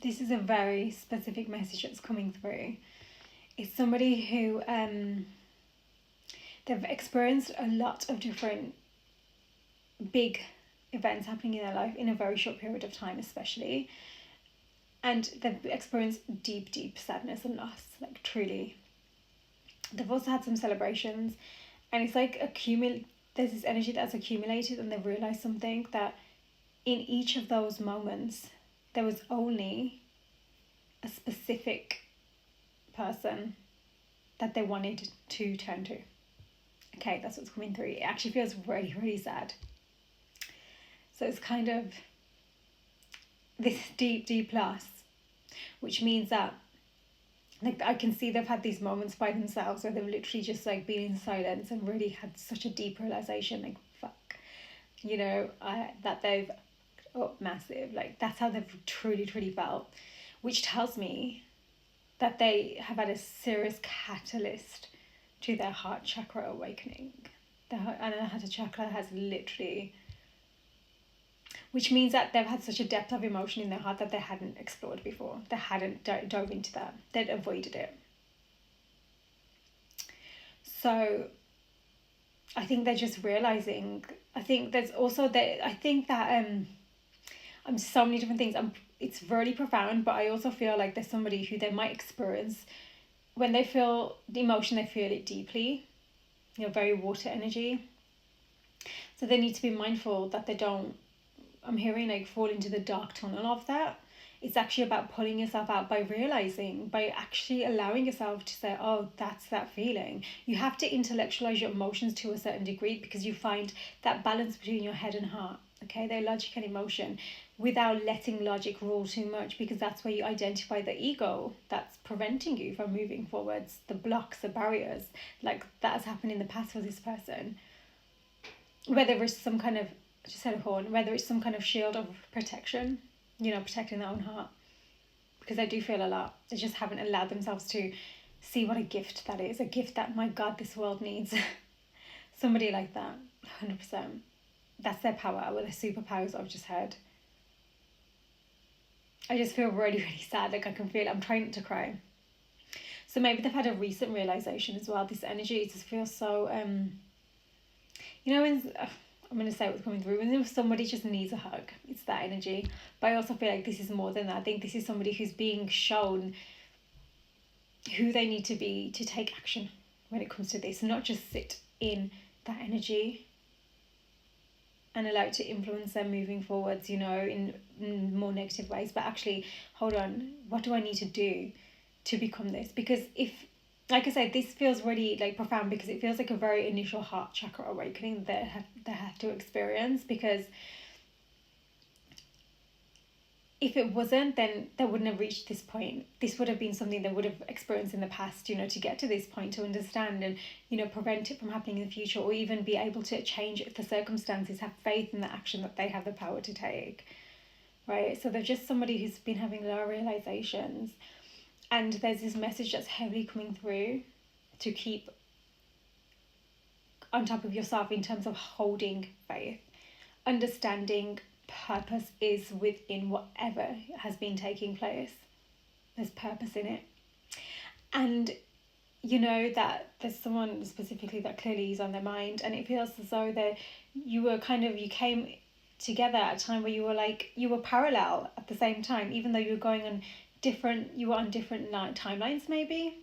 this is a very specific message that's coming through. It's somebody who they've experienced a lot of different big events happening in their life in a very short period of time, especially. And they've experienced deep, deep sadness and loss, like truly. They've also had some celebrations, and it's like there's this energy that's accumulated, and they've realized something, that in each of those moments, there was only a specific person that they wanted to turn to. Okay, that's what's coming through. It actually feels really, really sad. So it's kind of this deep, deep loss, which means that, like, I can see they've had these moments by themselves where they've literally just like been in silence and really had such a deep realization, like, fuck, that they've, oh, massive, like, that's how they've truly, truly felt, which tells me that they have had a serious catalyst to their heart chakra awakening. The heart chakra has literally, which means that they've had such a depth of emotion in their heart that they hadn't explored before. They hadn't dove into that. They'd avoided it. So I think they're just realizing, I think there's also that, I think that I'm so many different things. It's really profound, but I also feel like there's somebody who they might experience, when they feel the emotion, they feel it deeply, very water energy. So they need to be mindful that they don't, I'm hearing, like, fall into the dark tunnel of that. It's actually about pulling yourself out by realizing, by actually allowing yourself to say, oh, that's that feeling. You have to intellectualize your emotions to a certain degree, because you find that balance between your head and heart. Okay, they're logic and emotion, without letting logic rule too much, because that's where you identify the ego that's preventing you from moving forwards, the blocks, the barriers, like that has happened in the past for this person. Whether it's some kind of, just had a horn, whether it's some kind of shield of protection, protecting their own heart. Because I do feel a lot, they just haven't allowed themselves to see what a gift that is. A gift that, my God, this world needs. Somebody like that, 100%. That's their power, or their superpowers I've just heard. I just feel really, really sad. Like, I can feel, I'm trying not to cry. So maybe they've had a recent realization as well. This energy just feels so, when, I'm going to say what's coming through, when somebody just needs a hug, it's that energy. But I also feel like this is more than that. I think this is somebody who's being shown who they need to be to take action when it comes to this, not just sit in that energy and allow it to influence them moving forwards, in more negative ways. But actually, hold on, what do I need to do to become this? Because if, like I said, this feels really, like, profound, because it feels like a very initial heart chakra awakening that they had to experience. Because if it wasn't, then they wouldn't have reached this point. This would have been something they would have experienced in the past, to get to this point, to understand and, prevent it from happening in the future, or even be able to change the circumstances, have faith in the action that they have the power to take, right? So they're just somebody who's been having lower realizations. And there's this message that's heavily coming through to keep on top of yourself in terms of holding faith, understanding purpose is within whatever has been taking place. There's purpose in it. And that there's someone specifically that clearly is on their mind, and it feels as though that you came together at a time where you were parallel at the same time, even though you were on different timelines maybe,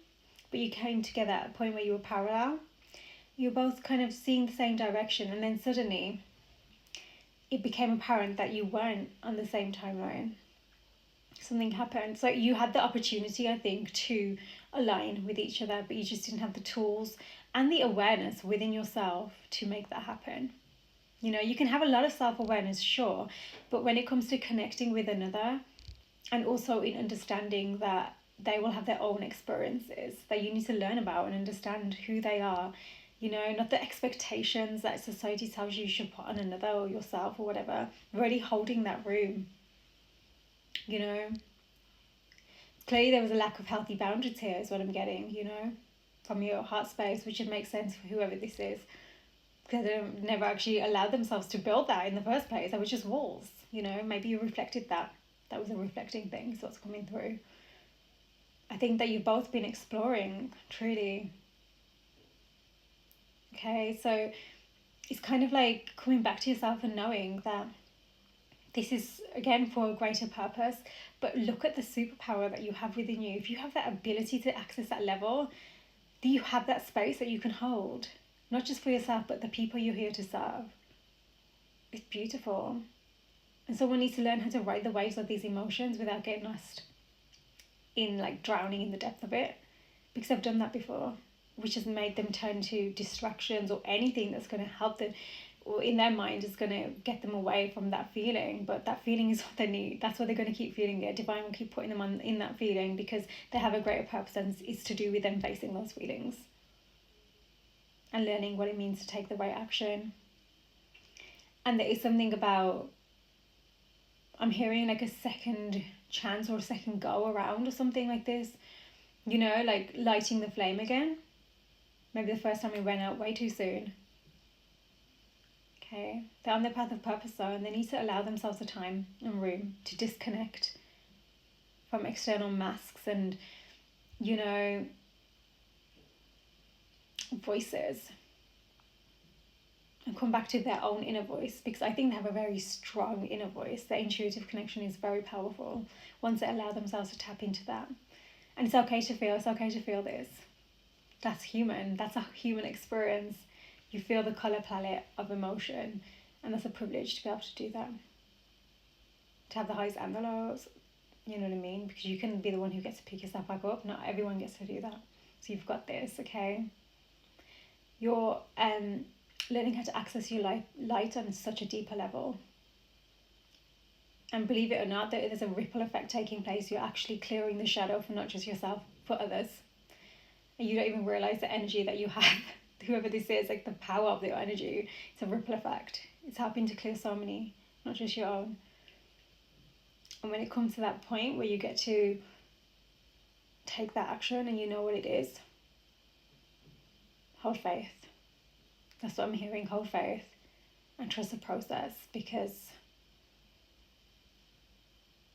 but you came together at a point where you were parallel. You were both kind of seeing the same direction, and then suddenly it became apparent that you weren't on the same timeline. Something happened. So you had the opportunity, I think, to align with each other, but you just didn't have the tools and the awareness within yourself to make that happen. You can have a lot of self-awareness, sure, but when it comes to connecting with another, and also in understanding that they will have their own experiences that you need to learn about and understand who they are, not the expectations that society tells you should put on another or yourself or whatever. Really holding that room, Clearly there was a lack of healthy boundaries here is what I'm getting, from your heart space, which would make sense for whoever this is. Because they never actually allowed themselves to build that in the first place. They were just walls, maybe you reflected that. That was a reflecting thing, is what's coming through. I think that you've both been exploring, truly. Okay, so it's kind of like coming back to yourself and knowing that this is, again, for a greater purpose. But look at the superpower that you have within you. If you have that ability to access that level, do you have that space that you can hold? Not just for yourself, but the people you're here to serve. It's beautiful. And someone needs to learn how to ride the waves of these emotions without getting lost in, like, drowning in the depth of it. Because I've done that before, which has made them turn to distractions or anything that's going to help them, or in their mind is going to get them away from that feeling. But that feeling is what they need. That's what they're going to keep feeling it. Divine will keep putting them on in that feeling because they have a greater purpose, and it's to do with them facing those feelings and learning what it means to take the right action. And there is something about, I'm hearing like a second chance or a second go around or something like this, you know, like lighting the flame again. Maybe the first time we went out way too soon. Okay, they're on their path of purpose though, and they need to allow themselves the time and room to disconnect from external masks and, you know, voices, and come back to their own inner voice, because I think they have a very strong inner voice. Their intuitive connection is very powerful once they allow themselves to tap into that. And it's okay to feel, this. That's human. That's a human experience. You feel the colour palette of emotion, and that's a privilege to be able to do that. To have the highs and the lows, you know what I mean? Because you can be the one who gets to pick yourself back up. Not everyone gets to do that. So you've got this, okay? You're learning how to access your light on such a deeper level. And believe it or not, there's a ripple effect taking place. You're actually clearing the shadow for not just yourself, for others. And you don't even realise the energy that you have. Whoever this is, like the power of the energy, it's a ripple effect. It's helping to clear so many, not just your own. And when it comes to that point where you get to take that action and you know what it is, hold faith. That's what I'm hearing, hold faith and trust the process, because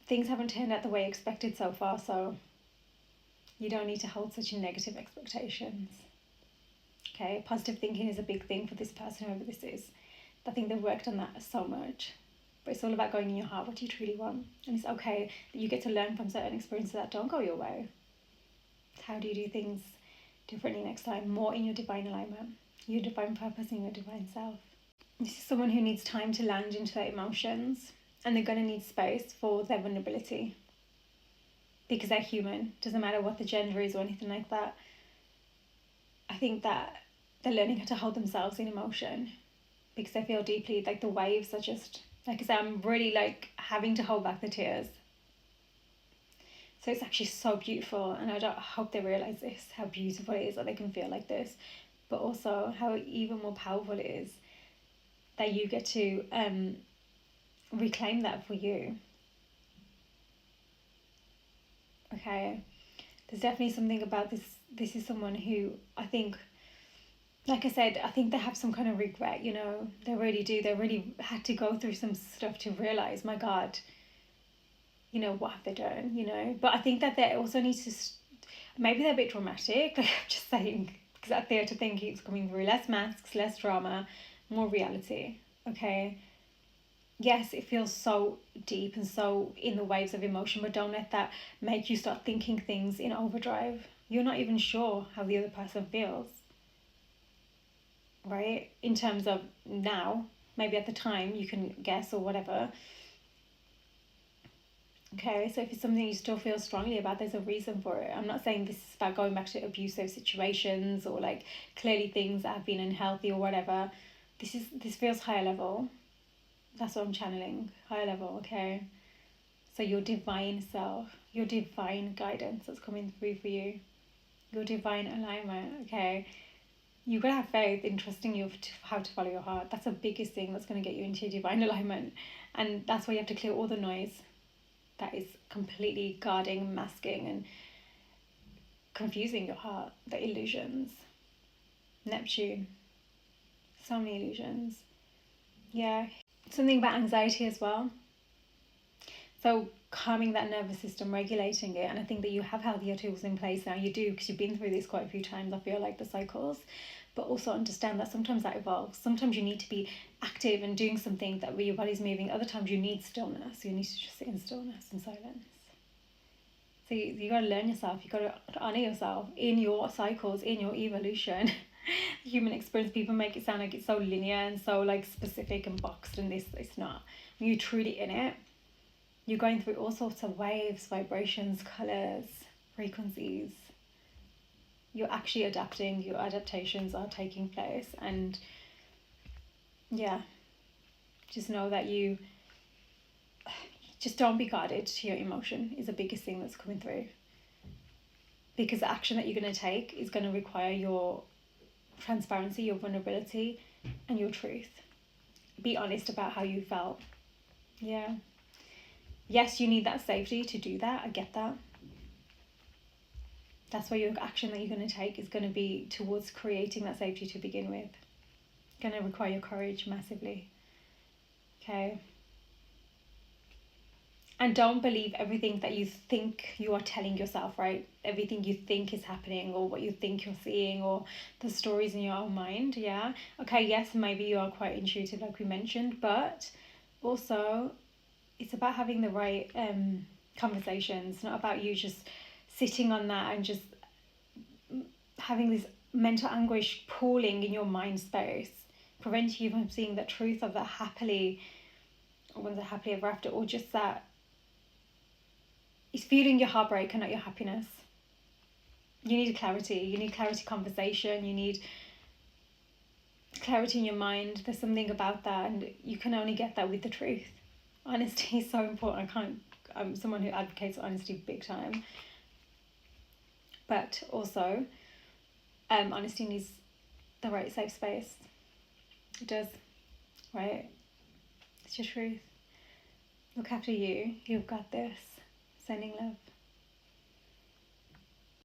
things haven't turned out the way expected so far, so you don't need to hold such negative expectations. Okay, positive thinking is a big thing for this person, whoever this is. I think they've worked on that so much. But it's all about going in your heart, what do you truly want? And it's okay that you get to learn from certain experiences that don't go your way. How do you do things differently next time? More in your divine alignment, your divine purpose and your divine self. This is someone who needs time to land into their emotions, and they're going to need space for their vulnerability. Because they're human. Doesn't matter what the gender is or anything like that. I think that they're learning how to hold themselves in emotion, because they feel deeply, like the waves are just, like I said, I'm really like having to hold back the tears. So it's actually so beautiful, and I hope they realise this, how beautiful it is that they can feel like this, but also how even more powerful it is that you get to reclaim that for you. Okay, there's definitely something about this. This is someone who, I think, like I said, I think they have some kind of regret, you know, they really do. They really had to go through some stuff to realise, my God, you know, what have they done, you know? But I think that they also need to, maybe they're a bit dramatic, like I'm just saying, because that theatre thing keeps coming through. Less masks, less drama, more reality, okay? Yes, it feels so deep and so in the waves of emotion, but don't let that make you start thinking things in overdrive. You're not even sure how the other person feels, right? In terms of now, maybe at the time you can guess or whatever. Okay, so if it's something you still feel strongly about, there's a reason for it. I'm not saying this is about going back to abusive situations or like clearly things that have been unhealthy or whatever. This feels higher level. That's what I'm channeling, higher level, okay? So your divine self, your divine guidance that's coming through for you, your divine alignment, okay? You've got to have faith in trusting you how to follow your heart. That's the biggest thing that's going to get you into your divine alignment. And that's why you have to clear all the noise that is completely guarding, masking, and confusing your heart, the illusions. Neptune. So many illusions. Yeah. Something about anxiety as well. So calming that nervous system, regulating it. And I think that you have healthier tools in place now. You do, because you've been through this quite a few times, I feel like, the cycles. But also understand that sometimes that evolves. Sometimes you need to be active and doing something that where your body's moving. Other times you need stillness. You need to just sit in stillness and silence. So you got to learn yourself. You got to honor yourself in your cycles, in your evolution. Human experience, people make it sound like it's so linear and so like specific and boxed, and this it's not. When you're truly in it, you're going through all sorts of waves, vibrations, colors, frequencies. You're actually adapting, your adaptations are taking place. And yeah, just know that you just don't be guarded to your emotion is the biggest thing that's coming through. Because the action that you're going to take is going to require your transparency, your vulnerability, and your truth. Be honest about how you felt. Yeah. Yes, you need that safety to do that. I get that. That's why your action that you're going to take is going to be towards creating that safety to begin with. Going to require your courage massively. Okay. And don't believe everything that you think you are telling yourself, right? Everything you think is happening, or what you think you're seeing, or the stories in your own mind. Yeah. Okay, yes, maybe you are quite intuitive, like we mentioned, but also it's about having the right conversations, not about you just sitting on that and just having this mental anguish pooling in your mind space, preventing you from seeing the truth of that happily, or when the happily ever after, or just that it's fueling your heartbreak and not your happiness. You need clarity. You need clarity conversation. You need clarity in your mind. There's something about that, and you can only get that with the truth. Honesty is so important. I'm someone who advocates honesty big time. But also, honesty needs the right safe space. It does, right? It's your truth. Look after you. You've got this. Sending love.